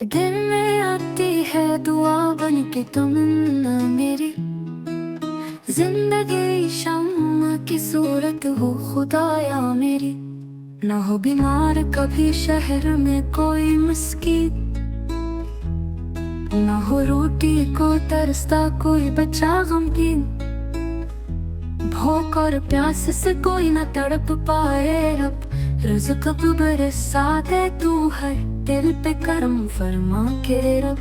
दिल में आती है दुआ बन के तमन्ना मेरी, जिंदगी शम्मा की सूरत हो खुदाया मेरी। ना हो बीमार कभी शहर में कोई मिस्कीन, ना हो रोटी को तरसता कोई बच्चा गमगीन। भूख और प्यास से कोई न तड़प पाए रब, रिज़्क़ बरसा दे तू हर दिल पे करम फरमा के रब।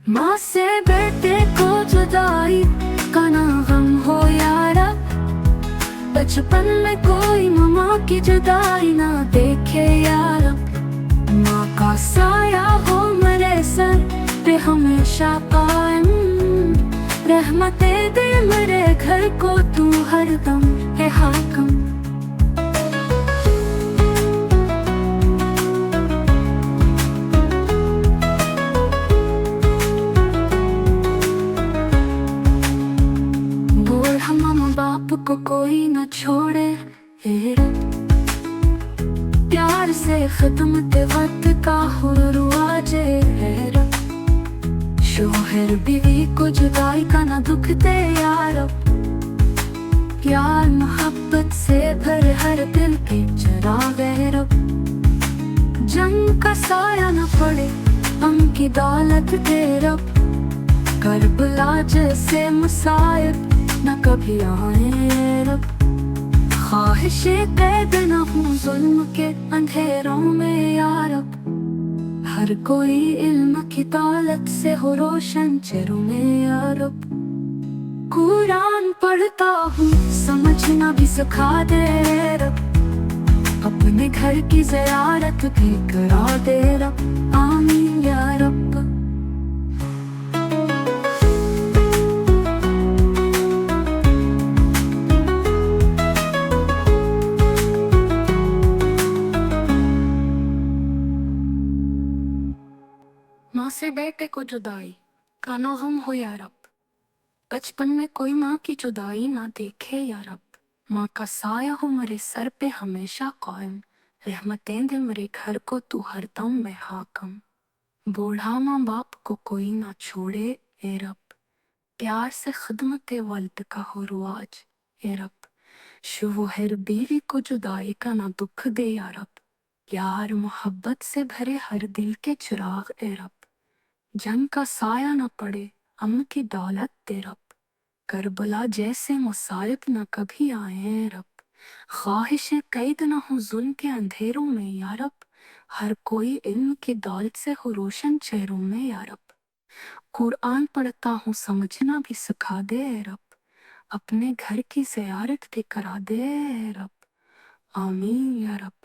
माँ से बेटे को जुदाई का ना गम हो या रब, बचपन में कोई माँ की जुदाई ना देखे या रब। माँ का साया हो मेरे सर पे हमेशा कायम, रहमतें दे मेरे घर को तू हरदम है हाकिम। बूढ़ा मामा बाप को कोई न छोड़े हे रब, प्यार से खिदमत वक्त का हुर्रुआजे है रब। शोहर बीवी को जुदाई का ना दुख दे या रब, प्यार मोहब्बत से भर हर दिल के चिराग है रब। जंग का साया न पड़े हम की दौलत दे रब, करबला जैसे मुसाइब न कभी आए रब। ख्वाहिशे कैद न हूँ जुल्म के अंधेरों में या रब, हर कोई इल्म की दौलत से हो रोशन चेहरों में या रब। कुरान पढ़ता हूँ समझना भी सिखा दे रब, अपने घर की ज़ियारत भी करा दे रब। आमीन या रब। माँ से बेटे को जुदाई का ना गम हो या रब, बचपन में कोई माँ की जुदाई ना देखे या रब। माँ का साया हो मेरे सर पे हमेशा कायम, रहमतें दे मेरे घर को तू हरदम में हाकिम। बूढ़ा माँ बाप को कोई ना छोड़े ए रब, प्यार से खिदमत वल्द का हो रुआज ए रब। शोहर बीवी को जुदाई का ना दुख दे या रब, प्यार मोहब्बत से भरे हर दिल के चिराग ए रब। जंग का साया न पड़े अम्न की दौलत दे रब, करबला जैसे मुसाइब न कभी आए रब। ख्वाहिशें कैद न हो जुल्म के अंधेरों में या रब, हर कोई इल्म की दौलत से हो रोशन चेहरों में या रब। कुरान पढ़ता हूँ समझना भी सिखा दे रब, अपने घर की ज़ियारत भी करा दे रब। आमीन या रब।